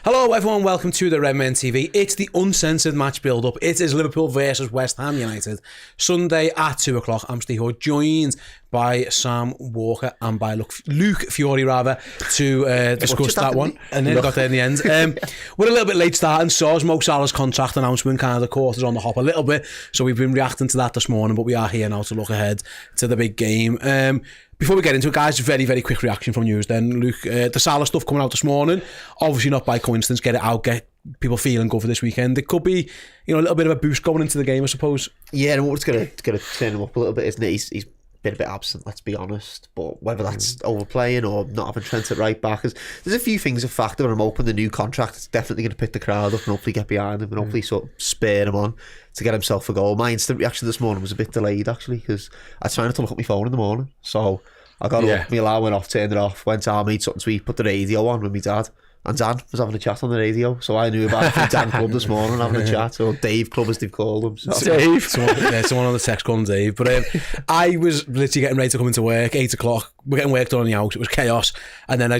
Hello everyone, welcome to the Redmen TV. It's the Uncensored match build-up. It is Liverpool versus West Ham United. Sunday at 2 o'clock. I'm Steve Hood, joined by Sam Walker and by Luke Fiore, to discuss that one. And then got there in the end. We're a little bit late starting, so as Mo Salah's contract announcement kind of caught us on the hop a little bit, so we've been reacting to that this morning, but we are here now to look ahead to the big game. Before we get into it, guys, very, very quick reaction from you then. Luke, the Salah stuff coming out this morning, obviously not by coincidence, get it out, get people feeling good for this weekend. It could be, a little bit of a boost going into the game, I suppose. Yeah, and what's going to turn him up a little bit, isn't it? He's been a bit absent, let's be honest, but whether that's overplaying or not having Trent at right back, there's a few things of factor. When I'm hoping the new contract is definitely going to pick the crowd up and hopefully get behind him and hopefully sort of spur him on to get himself a goal. My instant reaction this morning was a bit delayed, actually, because I was trying to look at my phone in the morning, so I got up, my alarm went off, turned it off, went to made something sweet, put the radio on with my dad, and Dan was having a chat on the radio, so I knew about it from Dan Club this morning, having a chat, or Dave Club as they've called him. So. Dave? Someone on the text called him Dave, but I was literally getting ready to come into work, 8 o'clock, we're getting work done on the house, it was chaos, and then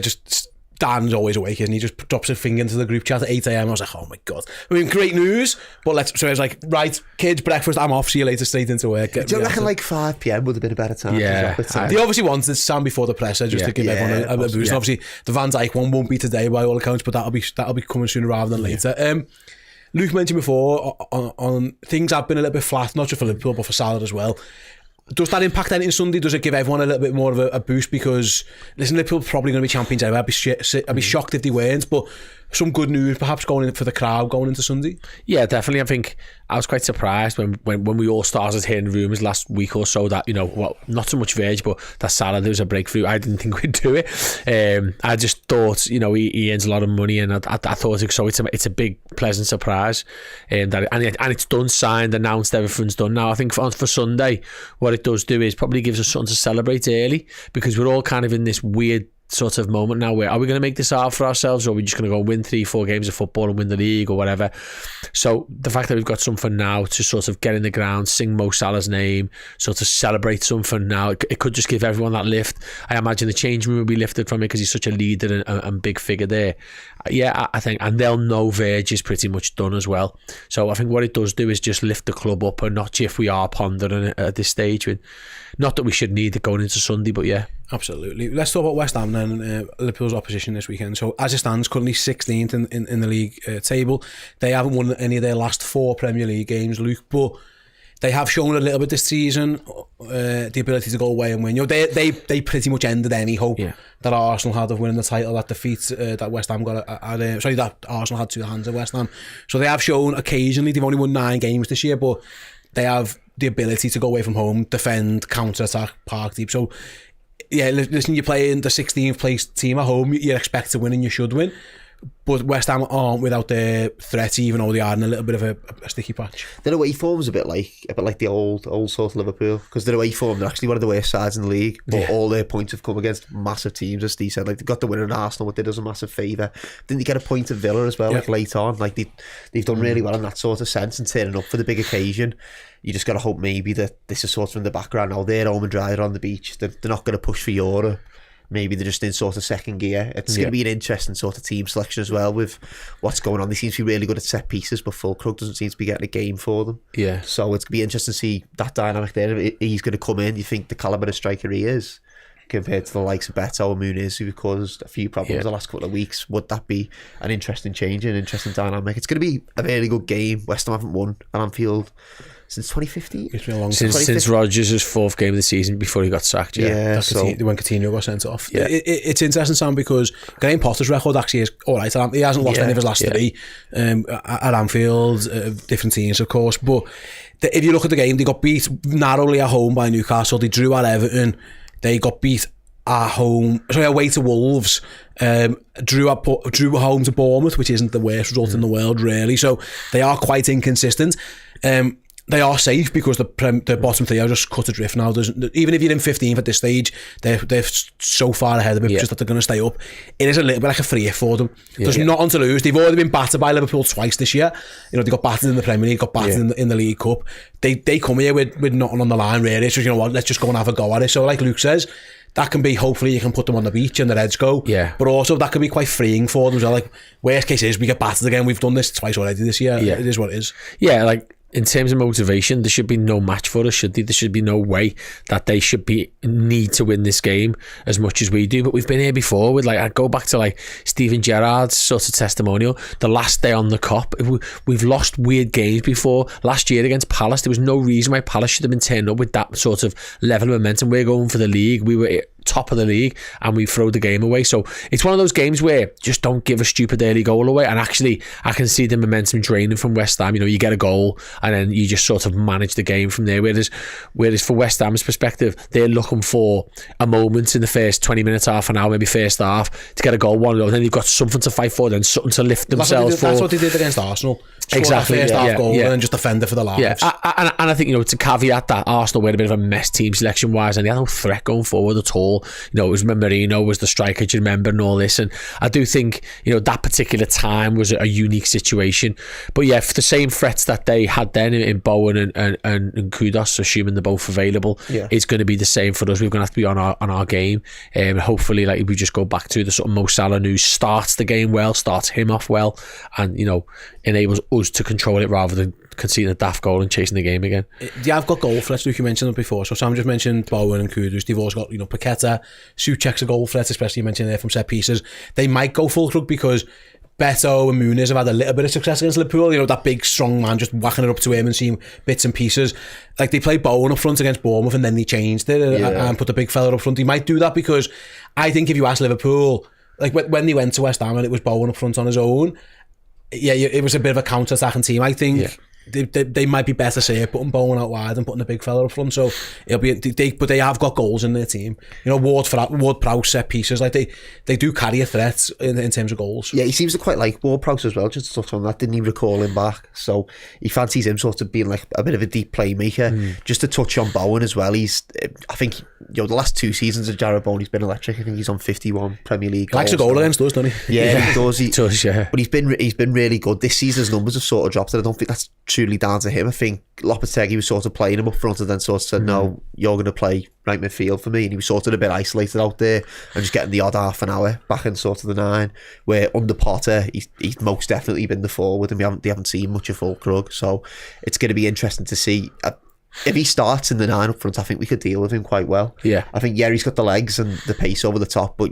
Dan's always awake, isn't he? Just drops a finger into the group chat at 8 a.m. I was like, oh my God. I mean, great news, but so I was like, right, kids, breakfast, I'm off, see you later, straight into work. Do you reckon like 5 p.m. would have been a better time? Yeah. They obviously wanted Sam before the presser just to give everyone a boost. And obviously, the Van Dijk one won't be today by all accounts, but that'll be coming sooner rather than later. Luke mentioned before, on things have been a little bit flat, not just for Liverpool, but for Salah as well. Does that impact anything Sunday? Does it give everyone a little bit more of a boost? Because, listen, Liverpool are probably going to be champions anyway. I'd be shocked if they weren't, but some good news perhaps going in for the crowd going into Sunday. Yeah, definitely. I think I was quite surprised when we all started hearing rumours last week or so that, not so much Verge, but that Salah, there was a breakthrough. I didn't think we'd do it. I just thought, he earns a lot of money, and I thought so. It's a big, pleasant surprise. And it's done, signed, announced, everything's done now. I think for Sunday, what it does do is probably gives us something to celebrate early, because we're all kind of in this weird sort of moment now where, are we going to make this hard for ourselves, or are we just going to go win 3-4 games of football and win the league or whatever? So the fact that we've got something now to sort of get in the ground, sing Mo Salah's name, sort of celebrate something now, it could just give everyone that lift. I imagine the change room will be lifted from it because he's such a leader and big figure there. Yeah, I think, and they'll know Verge is pretty much done as well. So I think what it does do is just lift the club up, and not if we are pondering it at this stage. Not that we should need it going into Sunday, but yeah. Absolutely. Let's talk about West Ham then, Liverpool's opposition this weekend. So as it stands, currently 16th in the league table. They haven't won any of their last 4 Premier League games, Luke, but they have shown a little bit this season the ability to go away and win. They pretty much ended any hope that Arsenal had of winning the title, that defeat that West Ham got that Arsenal had to the hands of West Ham. So they have shown occasionally, they've only won 9 games this year, but they have the ability to go away from home, defend, counter-attack, park deep. So yeah, listen, you're playing the 16th place team at home, you expect to win and you should win. But West Ham aren't without their threat, even though they are in a little bit of a sticky patch. Their away form is a bit like the old sort of Liverpool, because their away form, they're actually one of the worst sides in the league, but all their points have come against massive teams, as Steve said. Like, they got the winner in Arsenal, what did us a massive favour. Didn't they get a point at Villa as well, like late on? Like, they've done really well in that sort of sense, and turning up for the big occasion. You just got to hope maybe that this is sort of in the background now. They're home and dry, they're on the beach, they're not going to push for Europe. Maybe they're just in sort of second gear. It's going to be an interesting sort of team selection as well with what's going on. They seem to be really good at set pieces, but Fulkrug doesn't seem to be getting a game for them. Yeah. So it's going to be interesting to see that dynamic there. If he's going to come in, you think the calibre of striker he is, compared to the likes of Beto and Muniz, who've caused a few problems the last couple of weeks, would that be an interesting change, an interesting dynamic? It's going to be a really good game. West Ham haven't won at Anfield since 2015. It's been a long time. Since Rodgers' 4th game of the season before he got sacked. So when Coutinho got sent off. It's interesting, Sam, because Graham Potter's record actually is alright. He hasn't lost any of his last 3 at Anfield, different teams of course, but if you look at the game, they got beat narrowly at home by Newcastle, they drew at Everton, they got beat away to Wolves, drew home to Bournemouth, which isn't the worst result in the world really, so they are quite inconsistent. They are safe because the bottom 3 are just cut adrift now. Even if you're in 15th at this stage, they're so far ahead of it, just that they're going to stay up. It is a little bit like a free hit for them. There's nothing to lose. They've already been battered by Liverpool twice this year. They got battered in the Premier League, got battered in the League Cup. They come here with nothing on the line really. So you know what, let's just go and have a go at it. So like Luke says, that can be, hopefully you can put them on the beach and their heads go. Yeah. But also that can be quite freeing for them as well. Like, worst case is we get battered again. We've done this twice already this year. Yeah. It is what it is. Yeah, like, in terms of motivation, there should be no match for us, should there? There should be no way that they should need to win this game as much as we do. But we've been here before with, like, I go back to, like, Steven Gerrard's sort of testimonial, the last day on the Kop. We've lost weird games before. Last year against Palace, there was no reason why Palace should have been turned up with that sort of level of momentum. We're going for the league. We were top of the league and we throw the game away. So it's one of those games where just don't give a stupid early goal away. And actually, I can see the momentum draining from West Ham. You get a goal and then you just sort of manage the game from there. Whereas for West Ham's perspective, they're looking for a moment in the first 20 minutes, half an hour, maybe first half, to get a goal, 1-0, and then they've got something to fight for, then something to lift themselves for. That's what they did against Arsenal. Exactly. First half goal and then just defend it for the lives. Yeah, and I think, to caveat that, Arsenal were a bit of a mess team selection wise, and they had no threat going forward at all. It was Marino was the striker, do you remember, and all this. And I do think, that particular time was a unique situation. But yeah, for the same threats that they had then in Bowen and Kudos, assuming they're both available, it's going to be the same for us. We're going to have to be on our game. Hopefully, like, we just go back to the sort of Mo Salah news, starts the game well, starts him off well, and enables us to control it rather than conceding a daft goal and chasing the game again. Yeah, I've got goal threats. Luke, you mentioned them before. So Sam just mentioned Bowen and Kudus. They've also got, Paqueta, Souček's a goal threat, especially you mentioned there from set pieces. They might go full crook because Beto and Muniz have had a little bit of success against Liverpool. That big strong man just whacking it up to him and seeing bits and pieces. Like, they played Bowen up front against Bournemouth and then they changed it and put the big fella up front. He might do that because I think if you ask Liverpool, like when they went to West Ham and it was Bowen up front on his own, it was a bit of a counter-attacking team. I think they might be better safe putting Bowen out wide and putting the big fella up front. So it'll be, but they have got goals in their team. Ward-Prowse set pieces, like they do carry a threat in terms of goals. Yeah, he seems to quite like Ward-Prowse as well. Just to touch on that, didn't he recall him back? So he fancies him sort of being like a bit of a deep playmaker. Just to touch on Bowen as well, I think the last 2 seasons of Jarrod Bowen, he's been electric. I think he's on 51 Premier League goals. Likes a goal against us, doesn't he? Yeah, he does. He does, yeah. But he's been really good this season. His numbers have sort of dropped, and I don't think that's truly down to him. I think Lopetegui was sort of playing him up front and then sort of said, no, you're going to play right midfield for me, and he was sort of a bit isolated out there and just getting the odd half an hour back in sort of the 9, where under Potter he's most definitely been the forward, and they haven't seen much of Fulkrug. So it's going to be interesting to see if he starts in the 9 up front. I think we could deal with him quite well. Yeah, I think he's got the legs and the pace over the top, but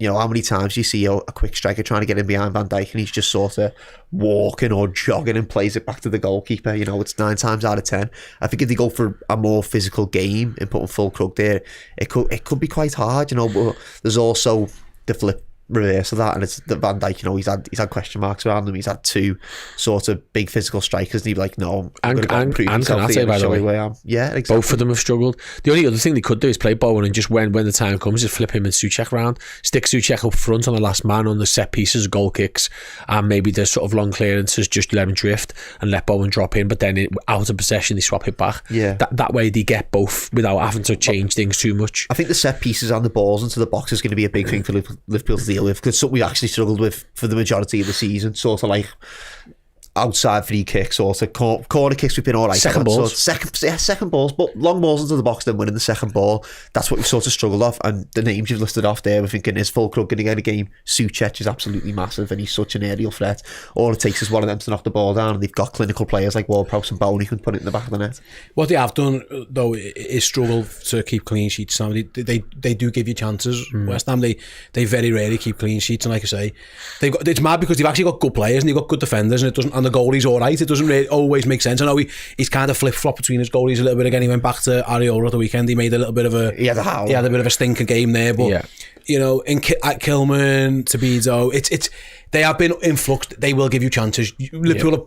how many times do you see a quick striker trying to get in behind Van Dijk and he's just sort of walking or jogging and plays it back to the goalkeeper? It's 9 times out of 10. I think if they go for a more physical game and putting Fulkrug there, it could be quite hard, but there's also the flip reverse of that, and it's that Van Dijk, he's had question marks around him. He's had 2 sort of big physical strikers, and he'd be like, no, I'm going to prove myself here and show you where I am. Yeah, exactly. Both of them have struggled. The only other thing they could do is play Bowen and just when the time comes, just flip him and Souček around, stick Souček up front on the last man on the set pieces, goal kicks, and maybe the sort of long clearances, just let him drift and let Bowen drop in, but then out of possession they swap it back. Yeah, that way they get both without having to change things too much. I think the set pieces and the balls into the box is going to be a big thing for Liverpool to deal with, because something we actually struggled with for the majority of the season, sort of like outside free kicks, or corner kicks we've been alright. Second balls. Second balls, but long balls into the box, then winning the second ball. That's what we've sort of struggled off. And the names you've listed off there, we're thinking, is Fulkrug going to get a game? Souček is absolutely massive and he's such an aerial threat. All it takes is one of them to knock the ball down, and they've got clinical players like Ward-Prowse and Bowen who can put it in the back of the net. What they have done though is struggle to keep clean sheets. Now they do give you chances. West Ham, they very rarely keep clean sheets, and like I say, it's mad because they've actually got good players and they've got good defenders, and the goalie's alright. It doesn't really always make sense. I know he's kind of flip-flop between his goalies a little bit again. He went back to Areola at the weekend. He made a little bit of he had a bit of a stinker game there, but at Kilman, Tabido, they have been in flux. They will give you chances. Liverpool have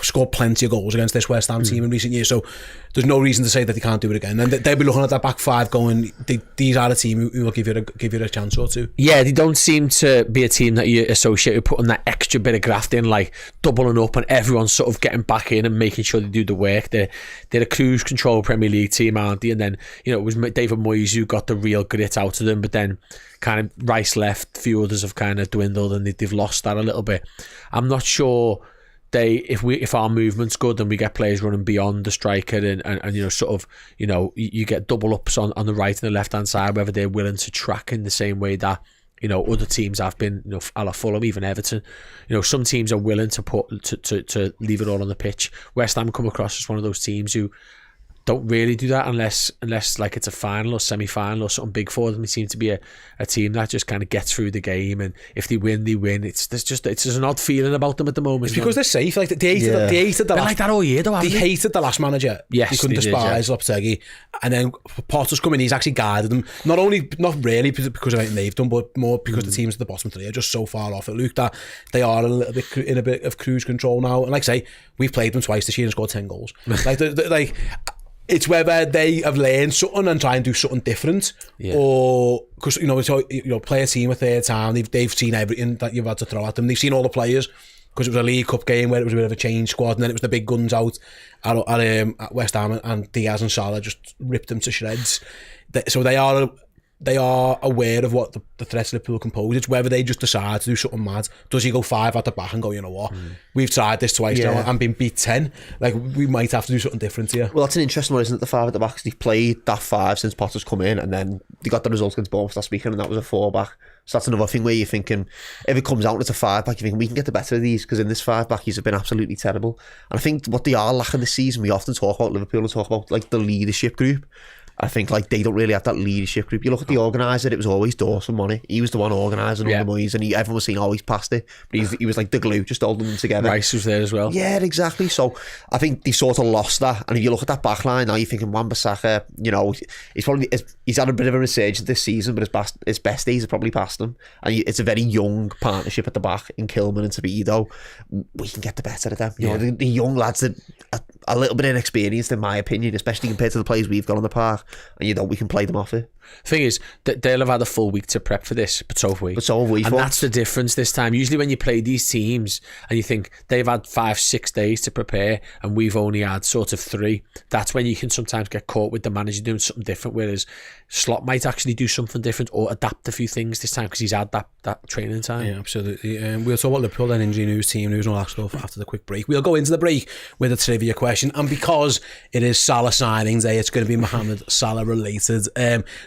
scored plenty of goals against this West Ham team in recent years, so there's no reason to say that they can't do it again. And they'll be looking at that back 5 going, these are a team who will give you a chance or two. Yeah, they don't seem to be a team that you associate with putting that extra bit of graft in, like doubling up and everyone's sort of getting back in and making sure they do the work. They're a cruise control Premier League team, aren't they? And then it was David Moyes who got the real grit out of them, but then kind of Rice left, a few others have kind of dwindled and they've lost that a little bit. I'm not sure if our movement's good and we get players running beyond the striker and you know, sort of, you know, you get double ups on the right and the left hand side, whether they're willing to track in the same way that, you know, other teams have been, you know, a la Fulham, even Everton. You know, some teams are willing to leave it all on the pitch. West Ham come across as one of those teams who don't really do that unless like it's a final or semi-final or something big for them. They seem to be a team that just kind of gets through the game, and if they win, they win. It's just an odd feeling about them at the moment. It's because they're safe. Like they hated the last, like that all year, though. They hated the last manager. Yes, they couldn't despise Lopetegui, and then Potter's come in. He's actually guided them. Not really because of anything they've done, but more because the teams at the bottom three are just so far off it, Luke, that they are a little bit in a bit of cruise control now. And like I say, we've played them twice this year and scored 10 goals. like. It's whether they have learned something and try and do something different, or because play a team a third time, they've seen everything that you've had to throw at them. They've seen all the players, because it was a League Cup game where it was a bit of a change squad, and then it was the big guns out at West Ham, and Diaz and Salah just ripped them to shreds. So they are aware of what the threats Liverpool can pose. It's whether they just decide to do something mad. Does he go 5 at the back and go, you know what, we've tried this twice now and been beat 10. Like, we might have to do something different here. Well, that's an interesting one, isn't it? The 5 at the back, because they've played that 5 since Potter's come in, and then they got the result against Bournemouth last weekend, and that was a 4 back. So that's another thing where you're thinking, if it comes out and it's a 5 back, you're thinking we can get the better of these, because in this 5 back he's been absolutely terrible. And I think what they are lacking this season, we often talk about Liverpool and talk about like the leadership group. I think like they don't really have that leadership group. You look at the organiser, it was always Dawson, wasn't he? He was the one organising all the Moyes, and everyone was saying, oh, he's passed it. But he was like the glue, just holding them together. Rice was there as well. Yeah, exactly. So I think they sort of lost that. And if you look at that back line now, you're thinking Wan-Bissaka, you know, he's had a bit of a resurgence this season, but his best days are probably past him. And it's a very young partnership at the back in Kilman and Tabido. We can get the better of them. You know, the young lads that are a little bit inexperienced, in my opinion, especially compared to the players we've got on the park. And you know, we can play them off it. Thing is, they'll have had a full week to prep for this, but so have we. And that's the difference this time. Usually when you play these teams and you think they've had 5-6 days to prepare and we've only had sort of 3, that's when you can sometimes get caught with the manager doing something different, whereas Slot might actually do something different or adapt a few things this time because he's had that training time. Yeah, absolutely. We'll talk about Liverpool then, injury news, team news and all that stuff after the quick break. We'll go into the break with a trivia question, and because it is Salah signings day, it's going to be Mohamed Salah related.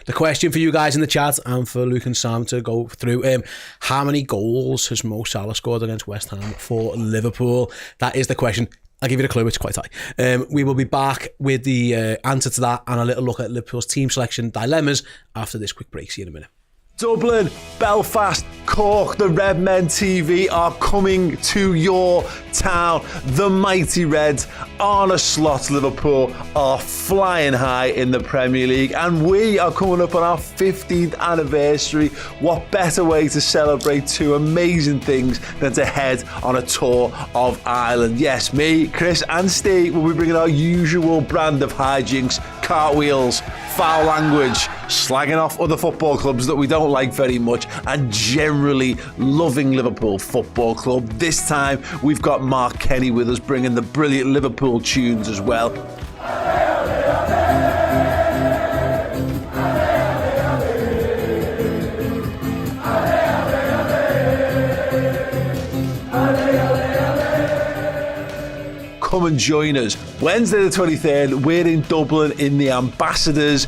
The question for you guys in the chat and for Luke and Sam to go through, how many goals has Mo Salah scored against West Ham for Liverpool? That is the question. I'll give you the clue, it's quite high. We will be back with the answer to that and a little look at Liverpool's team selection dilemmas after this quick break. See you in a minute. Dublin, Belfast, Cork, the Redmen TV are coming to your town. The mighty Reds, Arne Slot's Liverpool, are flying high in the Premier League, and we are coming up on our 15th anniversary. What better way to celebrate 2 amazing things than to head on a tour of Ireland? Yes, me, Chris and Steve will be bringing our usual brand of hijinks, cartwheels, foul language, slagging off other football clubs that we don't like very much, and generally loving Liverpool Football Club. This time we've got Mark Kenny with us, bringing the brilliant Liverpool tunes as well. Come and join us. Wednesday the 23rd, we're in Dublin in the Ambassadors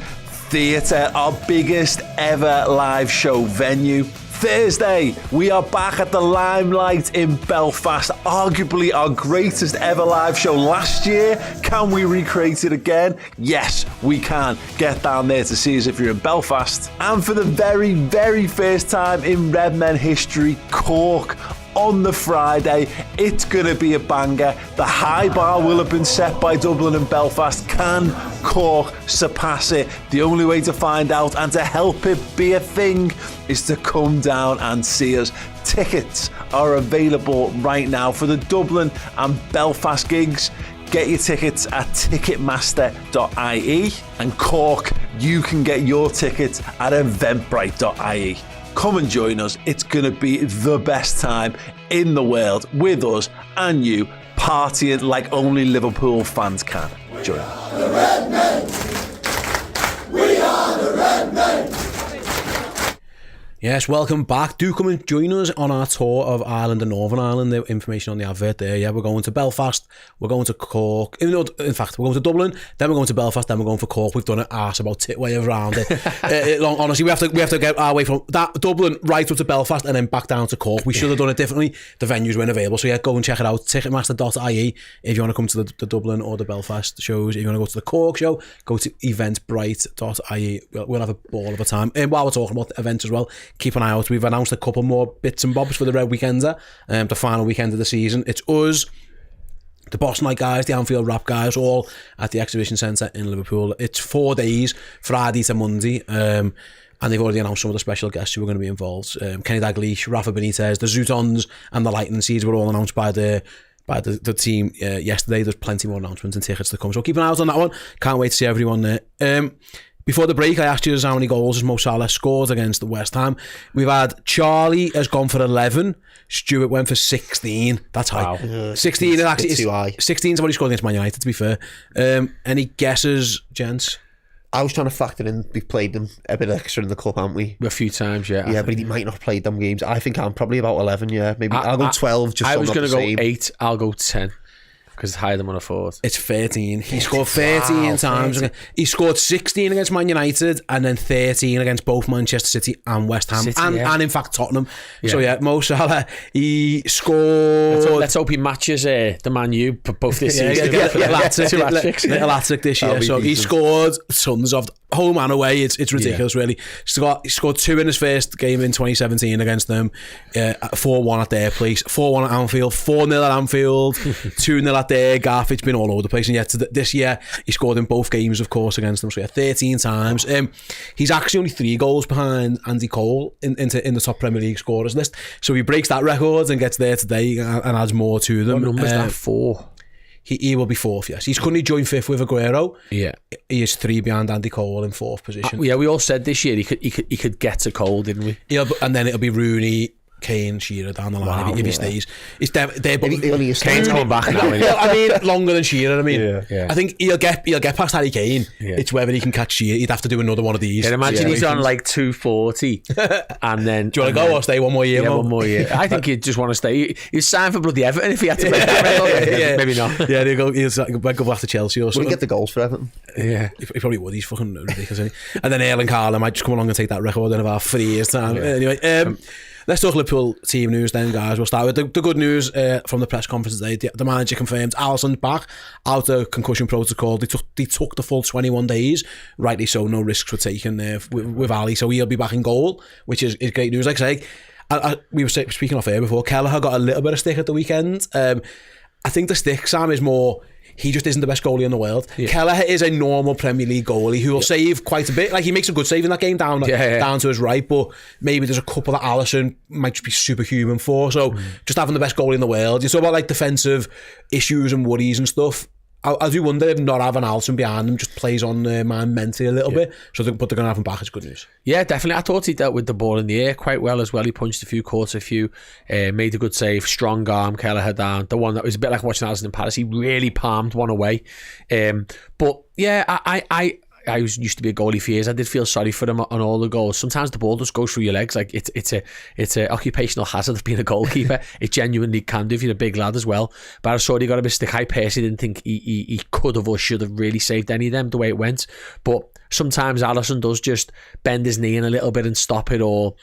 Theatre, our biggest ever live show venue. Thursday, we are back at the Limelight in Belfast, arguably our greatest ever live show last year. Can we recreate it again? Yes, we can. Get down there to see us if you're in Belfast. And for the very, very first time in Redmen history, Cork, on the Friday. It's going to be a banger. The high bar will have been set by Dublin and Belfast. Can Cork surpass it? The only way to find out and to help it be a thing is to come down and see us. Tickets are available right now for the Dublin and Belfast gigs. Get your tickets at ticketmaster.ie, and Cork, you can get your tickets at eventbrite.ie. Come and join us. It's going to be the best time in the world with us and you, partying like only Liverpool fans can. Join us. The Redmen. We are the Redmen. Yes, welcome back. Do come and join us on our tour of Ireland and Northern Ireland. The information on the advert there. Yeah, we're going to Belfast, we're going to Cork. In fact, we're going to Dublin, then we're going to Belfast, then we're going for Cork. We've done an arse about tit way around it. Honestly, we have to get our way from that Dublin right up to Belfast and then back down to Cork. We should have done it differently. The venues weren't available, so yeah, go and check it out. Ticketmaster.ie if you want to come to the Dublin or the Belfast shows. If you want to go to the Cork show, go to eventbrite.ie. We'll have a ball of a time. And while we're talking about the events as well, keep an eye out. We've announced a couple more bits and bobs for the Red Weekender, the final weekend of the season. It's us, the Boss Night guys, the Anfield Rap guys, all at the Exhibition Centre in Liverpool. It's 4 days, Friday to Monday, and they've already announced some of the special guests who are going to be involved. Kenny Dalglish, Rafa Benitez, the Zootons and the Lightning Seeds were all announced by the team yesterday. There's plenty more announcements and tickets to come, so keep an eye out on that one. Can't wait to see everyone there. Before the break, I asked you how many goals has Mo Salah scored against the West Ham. We've had Charlie has gone for 11. Stuart went for 16. That's high. Wow. 16 is actually too high. 16 is what he scored against Man United, to be fair. Any guesses, gents? I was trying to factor in, we've played them a bit extra in the cup, haven't we? A few times, yeah. Yeah, but he might not have played them games. I think I'm probably about 11, yeah. Maybe I'll go 12, just so I'm not the same. I was going to go 8, I'll go 10. Because it's higher than 1/4. It's 13. He scored 13 times. 13. He scored 16 against Man United and then 13 against both Manchester City and West Ham. And in fact Tottenham. Yeah. So yeah, Mo Salah, he scored... Let's hope he matches the Man U both this season. Little hat-trick this year. So he scored tons of home and away. It's ridiculous, really. He scored 2 in his first game in 2017 against them. 4-1 at their place, 4-1 at Anfield, 4-0 at Anfield, 2-0 at their gaff. It's been all over the place, and yet this year he scored in both games, of course, against them. So yeah, 13 times. He's actually only 3 goals behind Andy Cole in the top Premier League scorers list. So he breaks that record and gets there today and adds more to them. What number's that? 4. He will be 4th, yes. He's currently joined 5th with Aguero. Yeah, he is 3 behind Andy Cole in 4th position. Yeah, we all said this year he could get to Cole, didn't we? Yeah, and then it'll be Rooney, Kane, Shearer down the line if he stays. Kane's coming back now. I mean, longer than Shearer. I mean, yeah. I think he'll get past Harry Kane. Yeah. It's whether he can catch Shearer. He'd have to do another one of these. Yeah, imagine he's on like 240, and then do you want to go or stay one more year? Yeah, one more year. I think he'd just want to stay. He's signed for bloody Everton if he had to make that record. Yeah. Maybe not. Yeah, he'll go back to Chelsea or something. Would he get the goals for Everton? Yeah, he probably would. He's fucking ridiculous, isn't he? And then Erling Haaland might just come along and take that record in about 3 years' time. Yeah. Anyway, let's talk Liverpool team news then, guys. We'll start with the good news from the press conference today. The manager confirmed Alisson's back out of concussion protocol. They took the full 21 days. Rightly so, no risks were taken with Ali. So he'll be back in goal, which is great news. Like I say, we were speaking off air before, Kelleher got a little bit of stick at the weekend. I think the stick, Sam, is more... He just isn't the best goalie in the world. Yeah. Kelleher is a normal Premier League goalie who will save quite a bit. Like, he makes a good save in that game down to his right, but maybe there's a couple that Alisson might just be superhuman for. So just having the best goalie in the world. You talk about like defensive issues and worries and stuff. I do wonder if not having Alisson behind him just plays on man mentally a little bit. So but they're going to have him back. It's good news. Yeah, definitely. I thought he dealt with the ball in the air quite well as well. He punched a few, caught a few, made a good save, strong arm, Kelleher down. The one that was a bit like watching Alisson in Paris. He really palmed one away. But yeah, I used to be a goalie for years. I did feel sorry for him on all the goals. Sometimes the ball just goes through your legs. Like it's a occupational hazard of being a goalkeeper. It genuinely can do if you're a big lad as well. But I saw he got a bit of stick. I personally didn't think he could have or should have really saved any of them the way it went. But sometimes Alisson does just bend his knee in a little bit and stop it, or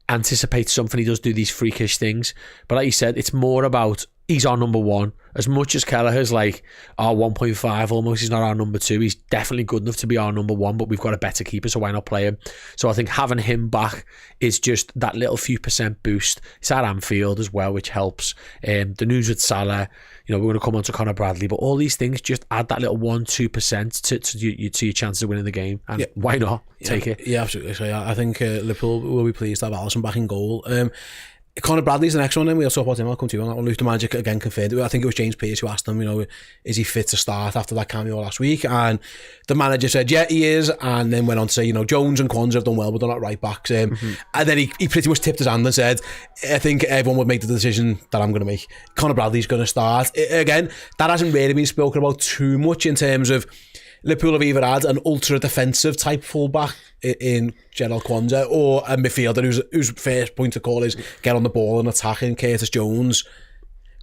anticipate something. He does do these freakish things. But like you said, it's more about he's our number 1. As much as Kelleher's like our 1.5 almost, he's not our number 2. He's definitely good enough to be our number 1, but we've got a better keeper, so why not play him? So I think having him back is just that little few % boost. It's at Anfield as well, which helps. The news with Salah, we're going to come on to Conor Bradley, but all these things just add that little 1-2% to your chances of winning the game. And why not take it? Yeah, absolutely. So I think Liverpool will be pleased to have Alisson back in goal. Conor Bradley's the next one, then we'll talk about him. I'll come to you on that one. Luke the Magic again confirmed it. I think it was James Pearce who asked him, is he fit to start after that cameo last week? And the manager said, yeah, he is. And then went on to say, Jones and Kwanzaa have done well, but they're not right backs. And then he pretty much tipped his hand and said, I think everyone would make the decision that I'm going to make. Conor Bradley's going to start. Again, that hasn't really been spoken about too much in terms of Liverpool have either had an ultra-defensive type fullback in Gerald Kwanzaa or a midfielder whose first point of call is get on the ball and attack in Curtis Jones.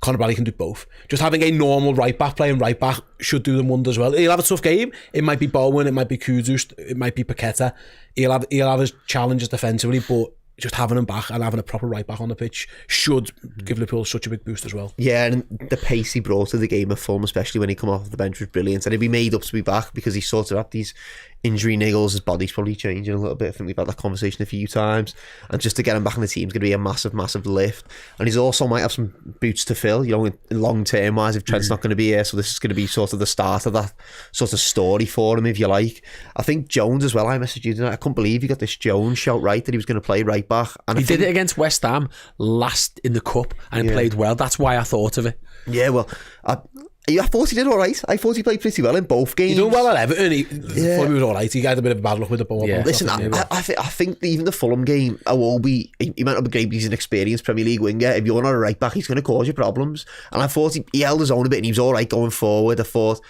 Conor Bradley can do both. Just having a normal right-back playing right-back should do them wonders well. He'll have a tough game. It might be Bowen, it might be Kudus, it might be Paqueta. He'll have his challenges defensively, but just having him back and having a proper right back on the pitch should give Liverpool such a big boost as well. Yeah, and the pace he brought to the game of Fulham, especially when he come off the bench, was brilliant. And he'd be made up to be back because he sort of had these injury niggles. His body's probably changing a little bit. I think we've had that conversation a few times. And just to get him back in the team is going to be a massive, massive lift. And he's also might have some boots to fill, you know, in long term wise, if Trent's not going to be here. So this is going to be sort of the start of that sort of story for him, if you like. I think Jones as well, I messaged you tonight. I couldn't believe he got this Jones shout right that he was going to play right back. And he did it against West Ham last in the Cup and he played well. That's why I thought of it. Yeah, well, I thought he did all right. I thought he played pretty well in both games. He done well at Everton. He thought he was all right. He had a bit of bad luck with the ball. Yeah. Listen, I think even the Fulham game, he might not be great, but he's an experienced Premier League winger. If you're not a right back, he's going to cause you problems. And I thought he held his own a bit and he was all right going forward. I thought,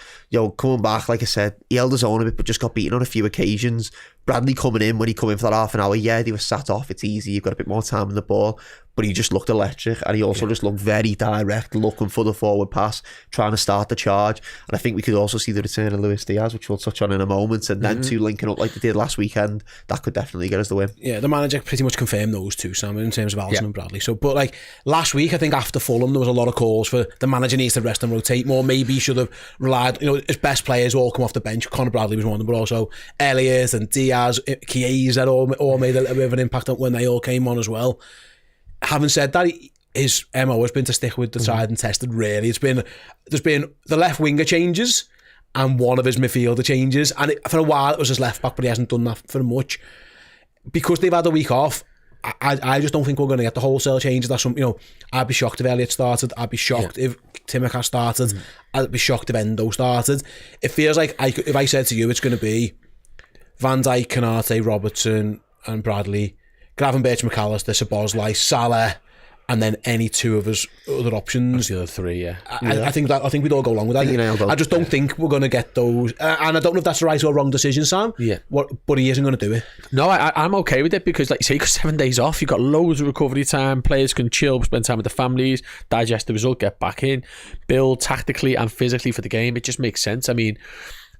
coming back, like I said, he held his own a bit, but just got beaten on a few occasions. Bradley coming in, when he come in for that half an hour, they were sat off, it's easy, you've got a bit more time on the ball, but he just looked electric, and he also just looked very direct, looking for the forward pass, trying to start the charge. And I think we could also see the return of Luis Diaz, which we'll touch on in a moment, and then two linking up like they did last weekend. That could definitely get us the win. Yeah, the manager pretty much confirmed those two, Sam, in terms of Alisson and Bradley. So, but like last week, I think after Fulham, there was a lot of calls for the manager needs to rest and rotate more. Maybe he should have relied, his best players all come off the bench. Conor Bradley was one of them, but also Elliott and Diaz, Chiesa all made a little bit of an impact when they all came on as well. Having said that, his MO has been to stick with the tried and tested, really. There's been the left winger changes and one of his midfielder changes, and for a while it was his left back, but he hasn't done that for much. Because they've had a week off, I just don't think we're going to get the wholesale changes. That's some, I'd be shocked if Elliott started. I'd be shocked if Timaka started. I'd be shocked if Endo started. It feels like if I said to you it's going to be Van Dijk, Konate, Robertson and Bradley, Gravenberch, McAllister, Szoboszlai, Salah, and then any two of us other options. The other three, yeah. I think we'd all go along with that. I just don't think we're going to get those, and I don't know if that's the right or wrong decision, Sam. Yeah. But he isn't going to do it. No, I'm okay with it because, like you say, you got 7 days off. You've got loads of recovery time. Players can chill, spend time with their families, digest the result, get back in, build tactically and physically for the game. It just makes sense. I mean,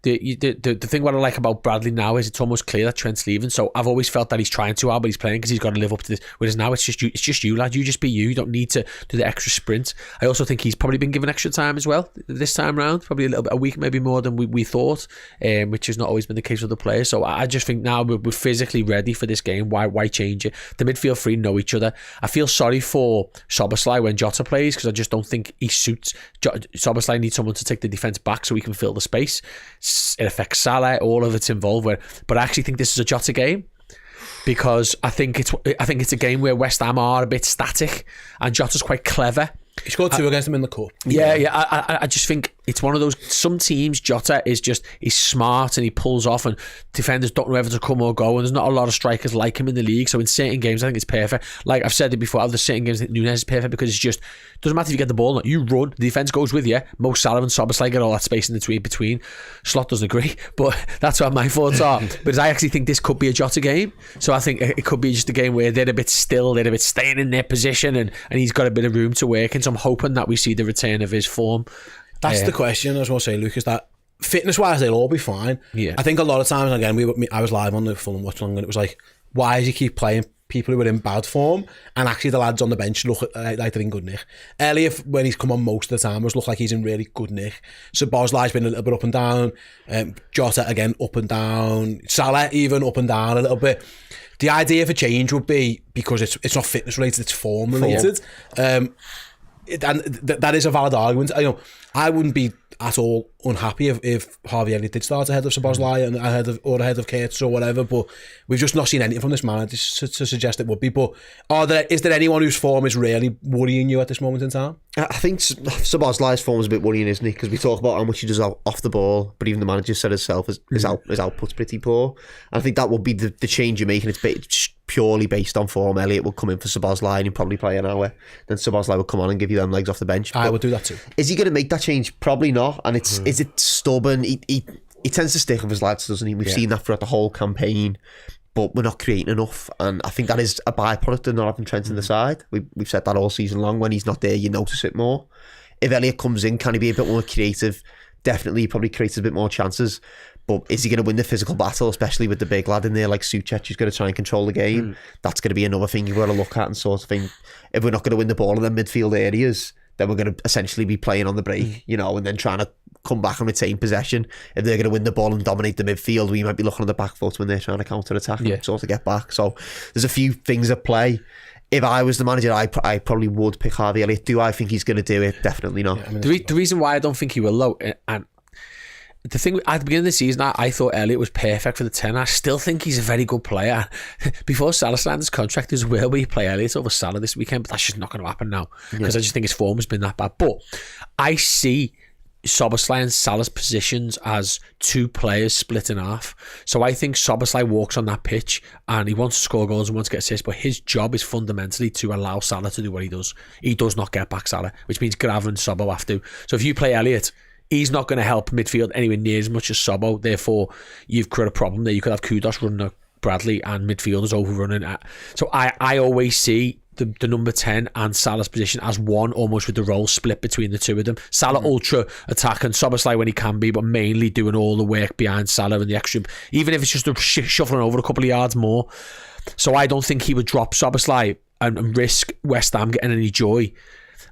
the thing what I like about Bradley now is it's almost clear that Trent's leaving. So I've always felt that he's trying too hard, but he's playing because he's got to live up to this. Whereas now it's just you, lad. You just be you. You don't need to do the extra sprint. I also think he's probably been given extra time as well this time round. Probably a week, maybe more than we thought, which has not always been the case with the players. So I just think now we're physically ready for this game. Why change it? The midfield three know each other. I feel sorry for Szoboszlai when Jota plays because I just don't think he suits. Szoboszlai needs someone to take the defence back so he can fill the space. It affects Salah, all of it's involved but I actually think this is a Jota game because I think it's a game where West Ham are a bit static and Jota's quite clever. He scored 2 against them in the cup. Yeah. I just think it's one of those. Some teams, Jota he's smart and he pulls off, and defenders don't know whether to come or go. And there's not a lot of strikers like him in the league. So in certain games, I think it's perfect. Like I've said it before, other certain games, I think Núñez is perfect because it's just doesn't matter if you get the ball or not. You run, the defense goes with you. Mo Salah and Szoboszlai get all that space in between. Slot doesn't agree, but that's what my thoughts are. But I actually think this could be a Jota game. So I think it could be just a game where they're a bit still, they're a bit staying in their position, and he's got a bit of room to work in. So I'm hoping that we see the return of his form. That's the question. I was going to say, Luke, is that fitness-wise they'll all be fine. Yeah. I think a lot of times, again, I was live on the Fulham watch long, and it was like, why does he keep playing people who are in bad form? And actually the lads on the bench look like they're in good nick. Elliott, when he's come on most of the time, has looked like he's in really good nick. Szoboszlai's been a little bit up and down. Jota, again, up and down. Salah, even up and down a little bit. The idea for change would be, because it's not fitness related, it's form related. And that is a valid argument. I wouldn't be at all unhappy if Harvey Elliott did start ahead of Szoboszlai and ahead of Curtis or whatever, but we've just not seen anything from this man to suggest it would be. But is there anyone whose form is really worrying you at this moment in time? I think Szoboszlai's form is a bit worrying, isn't it? Because we talk about how much he does off the ball, but even the manager said himself his output's pretty poor. And I think that would be the change you're making. It's purely based on form. Elliott will come in for Szoboszlai and he'll probably play an hour. Then Szoboszlai will come on and give you them legs off the bench. I would do that too. Is he going to make that change? Probably not. And is it stubborn? he tends to stick with his lads, doesn't he? We've seen that throughout the whole campaign, but we're not creating enough, and I think that is a byproduct of not having Trent in the side. We've said that all season long. When he's not there, you notice it more. If Elliott comes in, can he be a bit more creative? Definitely, he probably creates a bit more chances. But is he going to win the physical battle, especially with the big lad in there like Suchek, who's going to try and control the game? That's going to be another thing you've got to look at and sort of think, if we're not going to win the ball in the midfield areas, then we're going to essentially be playing on the break, you know, and then trying to come back and retain possession. If they're going to win the ball and dominate the midfield, we might be looking on the back foot when they're trying to counter-attack and sort of get back. So there's a few things at play. If I was the manager, I probably would pick Harvey Elliott. Do I think he's going to do it? Definitely not. Yeah, I mean, the reason why I don't think he will, though, and the thing at the beginning of the season, I thought Elliott was perfect for the 10. I still think he's a very good player. Before Salah signed his contract, there's a way we play Elliott over Salah this weekend, but that's just not going to happen now because I just think his form has been that bad. But I see Szoboszlai and Salah's positions as two players split in half. So I think Szoboszlai walks on that pitch and he wants to score goals and wants to get assists, but his job is fundamentally to allow Salah to do what he does. He does not get back Salah, which means Grav and Sobo have to. So if you play Elliott, he's not going to help midfield anywhere near as much as Sobo. Therefore, you've created a problem there. You could have Kudos running at Bradley and midfielders overrunning at. So I always see the number 10 and Salah's position as one, almost with the role split between the two of them. Salah ultra attack and Szoboszlai when he can be, but mainly doing all the work behind Salah and the extra, even if it's just shuffling over a couple of yards more. So I don't think he would drop Szoboszlai and risk West Ham getting any joy.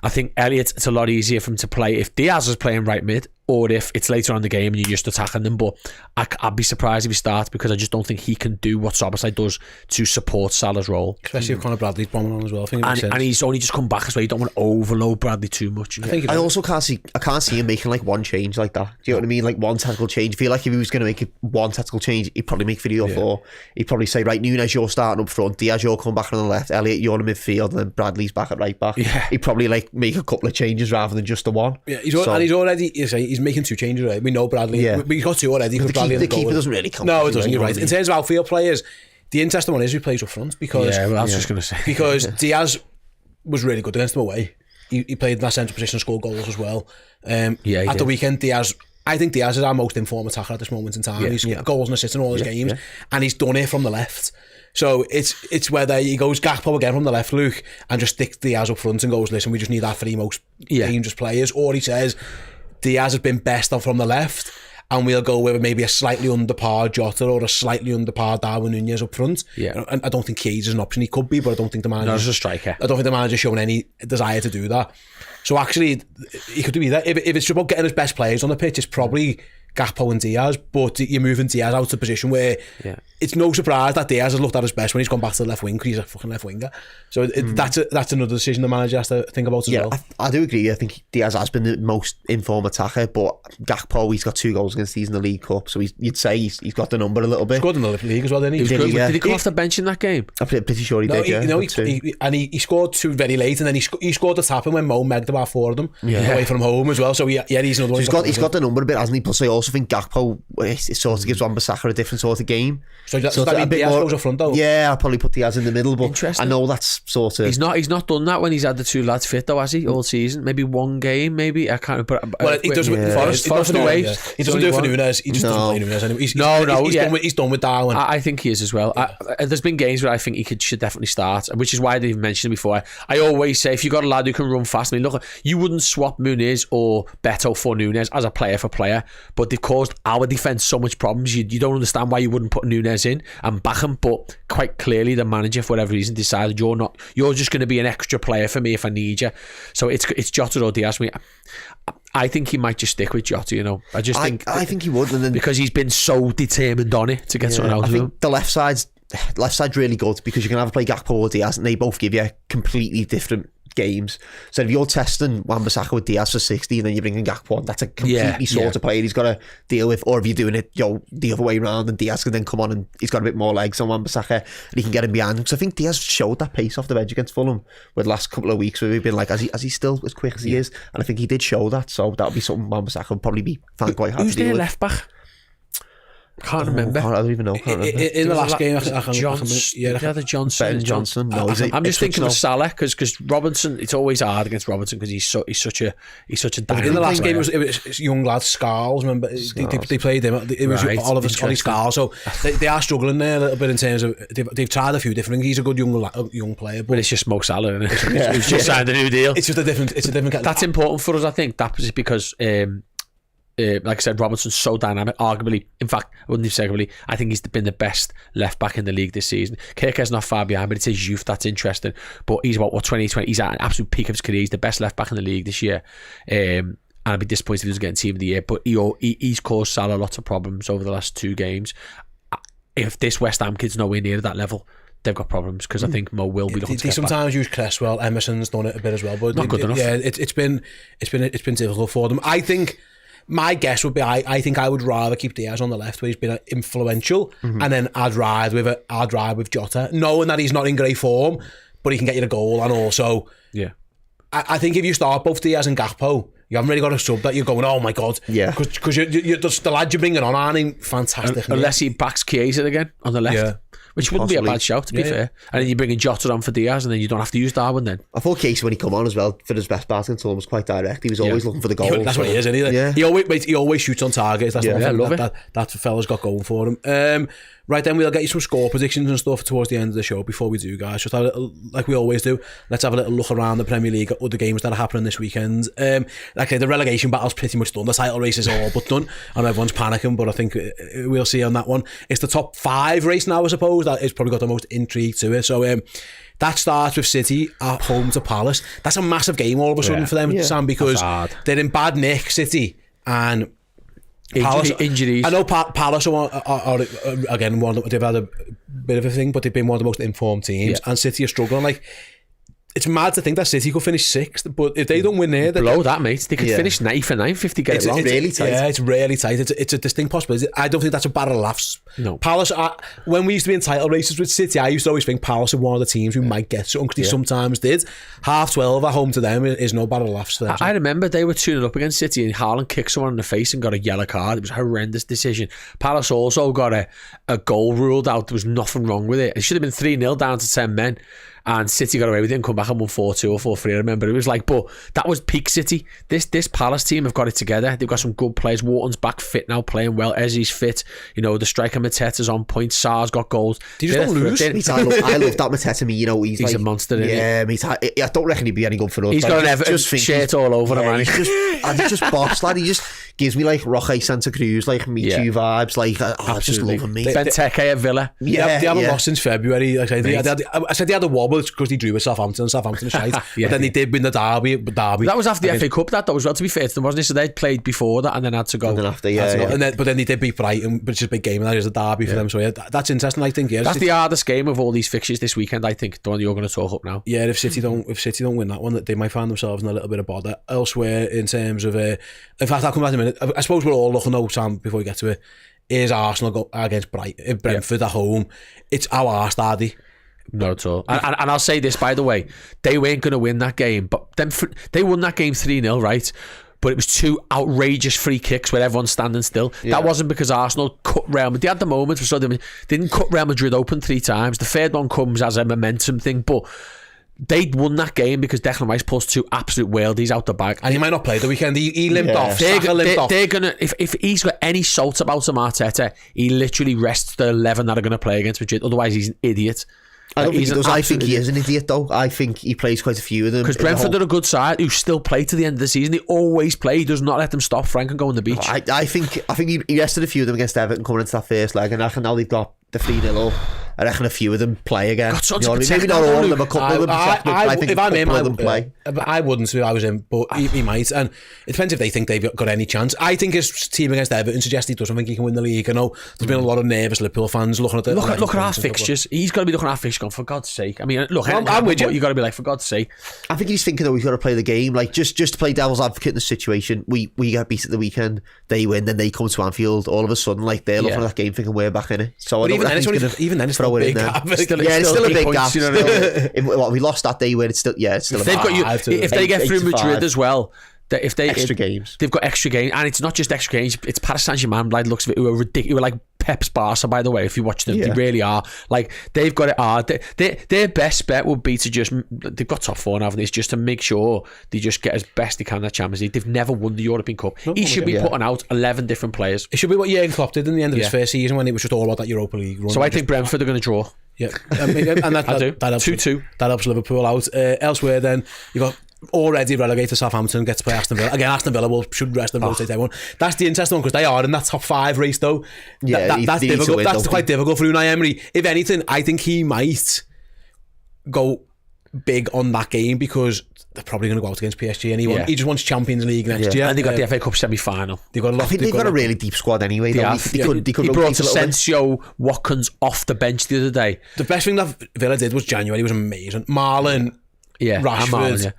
I think Elliott, it's a lot easier for him to play if Diaz is playing right mid, or if it's later on in the game and you're just attacking them. But I'd be surprised if he starts, because I just don't think he can do what Szoboszlai does to support Salah's role. Especially if Conor Bradley's bombing on as well. I think and he's only just come back as well. You don't want to overload Bradley too much. I also can't see him making like one change like that. Do you know what I mean? Like one tactical change. I feel like if he was going to make one tactical change, he'd probably make 3 or 4. He'd probably say, right, Núñez, you're starting up front, Diaz, you're coming back on the left, Elliott, you're in the midfield, and then Bradley's back at right back. Yeah. He'd probably like make a couple of changes rather than just the one. Yeah, he's making 2 changes already. We know Bradley. Yeah. He's got 2 already. The keeper doesn't really come. No, it doesn't. You're right. In terms of outfield players, the interesting one is who plays up front, because I was just going to say, because Diaz was really good against them away. He played in that central position and scored goals as well. At the weekend, I think Diaz is our most informed attacker at this moment in time. He's got goals and assists in all his games, and he's done it from the left. So it's whether he goes Gakpo again from the left, Luke, and just sticks Diaz up front and goes, listen, we just need that for the most dangerous players, or he says Diaz has been best off from the left, and we'll go with maybe a slightly under par Jota or a slightly under par Darwin Núñez up front. Yeah. And I don't think Keys is an option. He could be, but I don't think the manager... No, as a striker. I don't think the manager's shown any desire to do that. So actually, he could do either. If it's about getting his best players on the pitch, it's probably Gakpo and Diaz, but you're moving Diaz out to a position where it's no surprise that Diaz has looked at his best when he's gone back to the left wing, because he's a fucking left winger. So that's another decision the manager has to think about as well. I do agree. I think Diaz has been the most informed attacker, but Gakpo, he's got 2 goals against these in the League Cup, so you'd say he's got the number a little bit. He scored in the league as well, didn't he? Did he come off the bench in that game? I'm pretty sure he did. He scored 2 very late, and then he scored the tap in when Mo megged about 4 of them away from home as well. So he's another one. He's got the number a bit, hasn't he? Plus I also think Gakpo, it sort of gives Wan-Bissaka a different sort of game. So that mean Diaz goes up front though? Yeah, I'll probably put Diaz in the middle, but I know that's sort of... He's not done that when he's had the 2 lads fit though, has he? All season? Maybe 1 game, maybe? I can't remember. Well, he does with Forest away. He doesn't do it for Núñez. He just doesn't play Núñez anymore. He's done with Darwin. I think he is as well. There's been games where I think he should definitely start, which is why I didn't even mention it before. I always say, if you've got a lad who can run fast, I mean, look, you wouldn't swap Muniz or Beto for Núñez as a player for player, but they've caused our defence so much problems. You don't understand why you wouldn't put Núñez in and back him, but quite clearly the manager, for whatever reason, decided you're just going to be an extra player for me if I need you. So it's Jota or Diaz. I think he might just stick with Jota, you know. I think he would, and then, because he's been so determined on it to get something out of him. The left side's really good, because you can either play Gakpo or Diaz, and they both give you completely different games. So if you're testing Wan-Bissaka with Diaz for 60 and then you're bringing Gakpo on, that's a completely sort of player he's got to deal with. Or if you're doing it the other way around, and Diaz can then come on and he's got a bit more legs on Wan-Bissaka and he can get him behind him. So I think Diaz showed that pace off the bench against Fulham with the last couple of weeks, where we've been like, is he still as quick as he is? And I think he did show that, so that would be something Wan-Bissaka would probably be quite happy Who's to deal their with. left back? Can't remember. I don't even know. Can't remember. In the last game, the Johnson. Ben Johnson. No, I'm just thinking of Salah because Robinson. It's always hard against Robinson because he's such a dynamic in the last game, player. it was young lad Scarles. Remember, they played him. It was Oliver Scarles. So they are struggling there a little bit in terms of they've tried a few different things. He's a good young player, but it's just Mo Salah, isn't it? He's just signed a new deal. It's just a different. That's important for us, I think. That's because. Like I said, Robinson's so dynamic. Arguably, in fact, I wouldn't even say arguably, I think he's been the best left back in the league this season. Kirker's not far behind, but it's his youth that's interesting. But he's about 2020. He's at an absolute peak of his career. He's the best left back in the league this year. And I'd be disappointed if he doesn't get team of the year. But he's caused Salah lots of problems over the last 2 games. If this West Ham kid's nowhere near that level, they've got problems because I think Mo will be looking to get sometimes back. use Cresswell. Emerson's done it a bit as well, but not good enough. Yeah, it's been difficult for them. I think. My guess would be I think I would rather keep Diaz on the left where he's been influential, and then I'd ride with Jota, knowing that he's not in great form, but he can get you the goal. And also, I think if you start both Diaz and Gakpo, you haven't really got a sub that you're going, oh my god, because you're the lad you're bringing on aren't he fantastic? Unless he backs Chiesa again on the left. Which wouldn't be a bad shout, to be fair. And then you bring in Jota on for Diaz, and then you don't have to use Darwin then. I thought Casey, when he come on as well, for his best pass against him, was quite direct. He was always looking for the goal. That's what he is, isn't he? Yeah. He always shoots on targets. That's I love it. That fella's got going for him. Right then, we'll get you some score predictions and stuff towards the end of the show. Before we do, guys, just have a little, like we always do, let's have a little look around the Premier League at other games that are happening this weekend. Like I say, the relegation battle's pretty much done. The title race is all but done, and everyone's panicking, but I think we'll see on that one. It's the top 5 race now, I suppose. That has probably got the most intrigue to it. So that starts with City at home to Palace. That's a massive game all of a sudden for them, Sam, because they're in bad nick, City, and injuries. I know Palace are again, they've had a bit of a thing, but they've been one of the most informed teams, and City are struggling. Like, it's mad to think that City could finish 6th, but if they don't win there, blow that, mate. They could finish 9th for 9th if they get it wrong. It's really tight. Yeah, it's really tight. It's a distinct possibility. I don't think that's a barrel of laughs. No. Palace, when we used to be in title races with City, I used to always think Palace are one of the teams who might get something, because they sometimes did. 12:30 at home to them is no barrel of laughs for them. I remember they were 2-0 up against City, and Haaland kicked someone in the face and got a yellow card. It was a horrendous decision. Palace also got a goal ruled out. There was nothing wrong with it. It should have been 3-0 down to 10 men. And City got away with it and come back and won 4-2 or 4-3. I remember it was like, but that was peak City. This Palace team have got it together. They've got some good players. Wharton's back fit now, playing well. Ezzy's fit. You know, the striker Mateta's on point. Sarr's got goals. They just don't lose. I love that Mateta. You know, he's like, a monster. Yeah, I don't reckon he'd be any good for us. He's got an Everton shirt all over him, man. He's just boss, lad. He just gives me like Roque Santa Cruz, like Michu vibes. Like, I just love him, mate. Benteke at Villa. They haven't lost since February. Like I said they had a wobble because they drew with Southampton shite. But then they did win the derby. That was after the FA Cup. That was well, to be fair to them, wasn't it? So they played before that and then had to go. And then after, but then they did beat Brighton, but it's just a big game, and that is a derby for them. So that's interesting. I think that's the hardest game of all these fixtures this weekend. I think the one you're going to talk up now. Yeah, if City don't win that one, they might find themselves in a little bit of bother elsewhere in terms of. In fact, I'll come back in a minute. I suppose we're all looking though, Sam, before we get to it. Is Arsenal go against Brentford at home? It's how arsed are they? Not at all. And I'll say this, by the way, they weren't going to win that game, but they won that game 3-0, right? But it was 2 outrageous free kicks where everyone's standing still. That wasn't because Arsenal cut Real Madrid. They had the moments, so they didn't cut Real Madrid open 3 times. The third one comes as a momentum thing, but they won that game because Declan Rice pulls 2 absolute worldies out the bag. And he might not play the weekend. He limped off. They're gonna if he's got any salt about him, Arteta, he literally rests the 11 that are going to play against Madrid. Otherwise, he's an idiot. I don't think he does. I think he is an idiot, though. I think he plays quite a few of them. Because Brentford are a good side who still play to the end of the season. They always play. He does not let them stop Frank and go on the beach. I think he rested a few of them against Everton coming into that first leg, and I reckon now they've got the 3-0 up. I reckon a few of them play again. You know, maybe not all of them, a couple of them. I think if I'm him, of them play. I wouldn't if I was him, but he might. And it depends if they think they've got any chance. I think his team against Everton suggests he doesn't think he can win the league. I know there's been a lot of nervous Liverpool fans looking at the look at our fixtures. He's got to be looking at our fixtures going, for God's sake. I mean, look, I'm with you. You got to be like, for God's sake. I think he's thinking, though, he's got to play the game. Like, just to play devil's advocate in the situation, we get beat at the weekend, they win, then they come to Anfield, all of a sudden, like, they're looking at that game thinking we're back in it. So even then it's still a big gap. It's still a big points, gap. You know, we lost that day where it's still a big gap. If they get through Madrid as well, If they extra games, they've got extra games, and it's not just extra games. It's Paris Saint-Germain, by the looks of it, who are ridiculous. Who are like Pep's Barca, by the way. If you watch them, they really are. Like, they've got it hard. Their best bet would be to just, they've got top four now, haven't they? It's just to make sure they just get as best they can in that Champions League. They've never won the European Cup. He should be putting out 11 different players. It should be what Jurgen Klopp did in the end of his first season, when it was just all about that Europa League run. So I think Brentford are going to draw. Yeah, I mean, and that helps 2-2. That helps Liverpool out. Elsewhere, then you got already relegated Southampton, gets to play Aston Villa again. Aston Villa should rest and rotate everyone. That's the interesting one, because they are in that top 5 race though. Yeah, that's difficult. That's quite difficult for Unai Emery. If anything, I think he might go big on that game, because they're probably going to go out against PSG anyway. He just wants Champions League next year, and they got the FA Cup semi-final. They've got a lot. I think they've got a really deep squad anyway. He brought Asensio, Watkins off the bench the other day. The best thing that Villa did was January was amazing. Marlon, Rashford,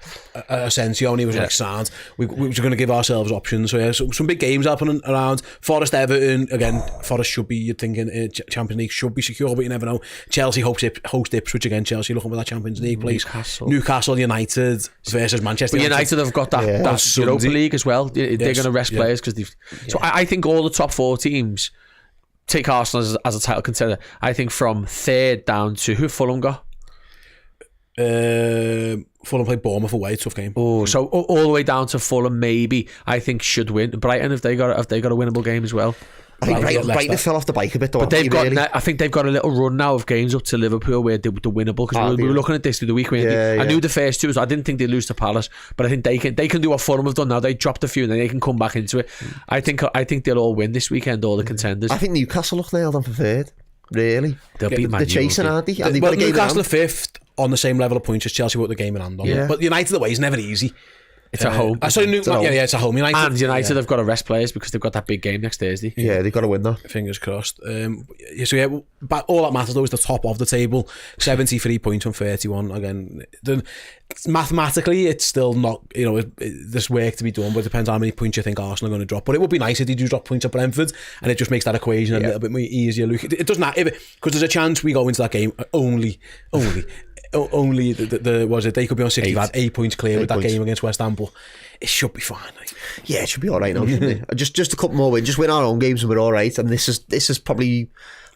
Asensio, and he was like sound. We were going to give ourselves options. So yeah, some big games happening around. Forest, Everton again. Forest should be, you're thinking, Champions League should be secure, but you never know. Chelsea host Ipswich again. Chelsea looking for that Champions League place. Newcastle United versus Manchester. But United have got that Europa League as well. They're going to rest players because they've. So I think all the top 4 teams, take Arsenal as a title contender. I think from 3rd down to who Fulham got. Fulham played Bournemouth away, tough game. So all the way down to Fulham, maybe I think should win. Brighton, have they got a winnable game as well? I think Brighton fell off the bike a bit, though. But I think they've got a little run now of games up to Liverpool where they're winnable, because we were looking at this through the week. I knew the first 2, so I didn't think they'd lose to Palace, but I think they can do what Fulham have done now. They dropped a few and then they can come back into it. I think they'll all win this weekend, all the contenders. I think Newcastle look nailed on for 3rd. Really, they'll beat Man U. They're chasing, aren't they? And Newcastle are 5th on the same level of points as Chelsea, put the game in hand on. Yeah. But United away is never easy. It's at home. It's a home. United have got to rest players because they've got that big game next Thursday. Yeah, they've got to win that. Fingers crossed. But all that matters though is the top of the table, 73 points from 31. Again, mathematically, it's still not. There's work to be done, but it depends on how many points you think Arsenal are going to drop. But it would be nice if they do drop points at Brentford, and it just makes that equation a little bit more easier. Look, it doesn't have, because there's a chance we go into that game only they could be on 65, 8 points clear with that game against West Ham, but it should be fine. Yeah, it should be all right now, shouldn't it? Just a couple more wins, just win our own games and we're all right. And this is probably,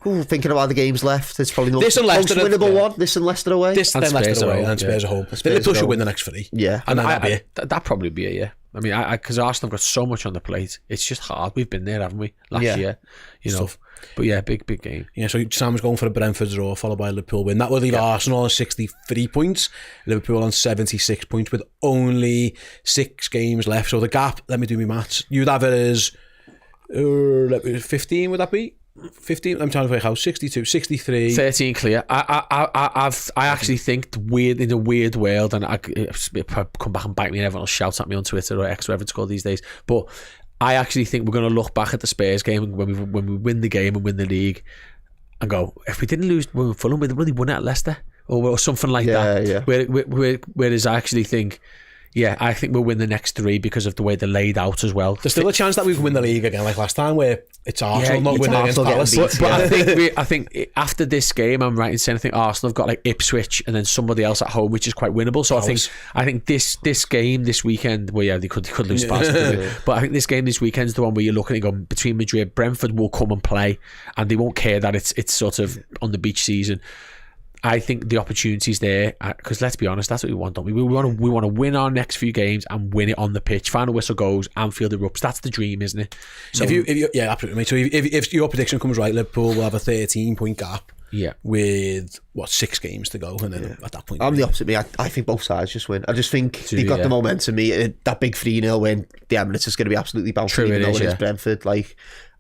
thinking about the games left, it's probably not the most winnable one. This and Leicester away. This and Leicester away, and Spurs at home. Liverpool should win the next 3. Yeah, and that'd probably be it. Yeah. I mean, because Arsenal have got so much on the plate, it's just hard. We've been there, haven't we? Last year, Stuff. But yeah, big game. Yeah, so Sam's going for a Brentford draw, followed by a Liverpool win. That will leave Arsenal on 63 points, Liverpool on 76 points, with only 6 games left. So the gap, let me do my maths. You'd have it as 15, would that be? 15. I'm trying to figure out 62, 63, 13 clear. I actually think in a weird world, and it'll come back and bite me, and everyone will shout at me on Twitter or X, whatever it's called these days. But I actually think we're going to look back at the Spurs game when we win the game and win the league, and go, if we didn't lose when Fulham, we'd really won it at Leicester or something like that. Yeah. Whereas I actually think. Yeah, I think we'll win the next 3 because of the way they're laid out as well. There's still a chance that we can win the league again, like last time, where it's Arsenal not winning against Palace. But I think after this game, I'm right in saying I think Arsenal have got like Ipswich and then somebody else at home, which is quite winnable. So I think this game this weekend, well, yeah, they could lose Palace, but I think this game this weekend is the one where you're looking at going between Madrid, Brentford will come and play, and they won't care that it's sort of on the beach season. I think the opportunity's there, because let's be honest, that's what we want, don't we? We want to win our next few games and win it on the pitch. Final whistle goes, Anfield erupts. That's the dream, isn't it? So if you yeah, absolutely, mate. So if your prediction comes right, Liverpool will have a 13-point gap. Yeah, with 6 games to go, and then at that point, I'm the opposite. Me, I think both sides just win. I just think they've got the momentum. That big 3-0 win, the Emirates is going to be absolutely bouncing. Even though it is Brentford,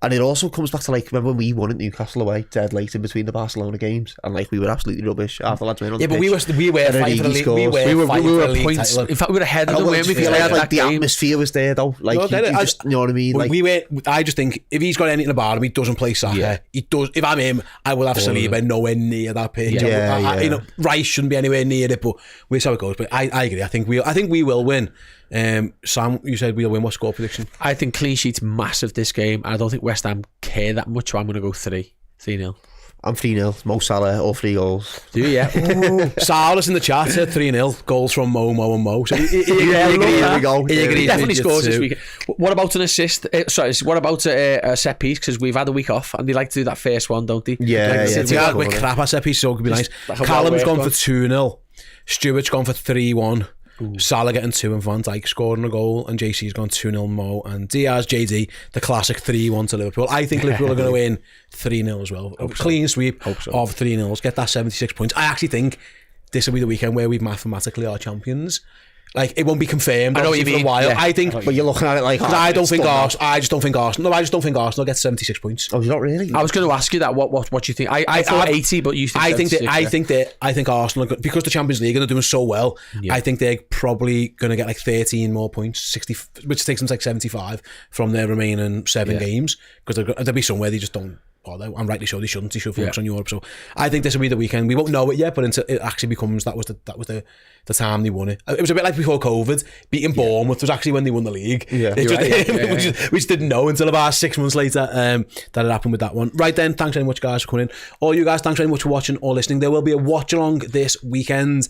and it also comes back to remember when we won at Newcastle away, dead late in between the Barcelona games, and we were absolutely rubbish. Half the lads went on the pitch. But we were fighting for the league. We were points. In fact, we were ahead of them. We feel like the atmosphere was there though. You know what I mean? I just think if he's got anything about him, he doesn't play soccer. He does. If I'm him, I will have Saliba nowhere near that pitch. Rice shouldn't be anywhere near it. But we'll see how it goes. But I agree. I think we will win. Sam, you said we'll win. What score prediction? I think clean sheet's massive this game. I don't think West Ham care that much, so I'm going to go 3-0. I'm 3-0. Mo Salah, all 3 goals. Do you? Yeah. Salah's in the chat said 3-0 goals from Mo and Mo. So he Definitely scores this week. What about an assist? What about a set piece? Because we've had a week off and they like to do that first one, don't they? Yeah, yeah. We're crap at set piece, so it could be nice. Callum's gone for 2-0. Stuart's gone for 3-1. Salah getting 2 and Van Dijk scoring a goal, and JC's gone 2-0 Mo, and Diaz, JD, the classic 3-1 to Liverpool. I think Liverpool are going to win 3-0 as well. A clean sweep of 3-0s, get that 76 points. I actually think this will be the weekend where we mathematically are champions. Like, it won't be confirmed. I know what you mean. For a while. Yeah. I think, but you're looking at it like, I just don't think Arsenal get 76 points. Oh, you're not really? I was going to ask you that. What you think? I thought 80, but you think I think Arsenal, because the Champions League are doing so well. Yeah. I think they're probably going to get like 13 more points, 60, which takes them to like 75 from their remaining 7 games. Because there'll be somewhere they just don't. I'm rightly sure they shouldn't. They should focus on Europe. So I think this will be the weekend. We won't know it yet, but it actually becomes that was the time they won it. It was a bit like before COVID. Beating Bournemouth was actually when they won the league. Yeah, we just didn't know until about 6 months later that it happened with that one. Right then, thanks very much, guys, for coming in. All you guys, thanks very much for watching or listening. There will be a watch along this weekend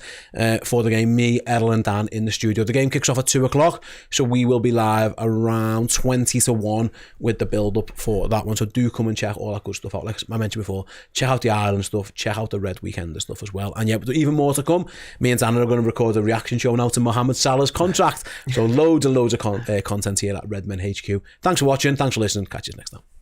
for the game. Me, Errol, and Dan in the studio. The game kicks off at 2:00, so we will be live around 20-1 with the build up for that one. So do come and check all that good stuff out. Like I mentioned before, check out the Ireland stuff, check out the Red Weekender stuff as well. And yeah, even more to come. Me and Dan are going to record a reaction show now to Mohamed Salah's contract. So loads and loads of content here at Redmen HQ. Thanks for watching, thanks for listening, catch you next time.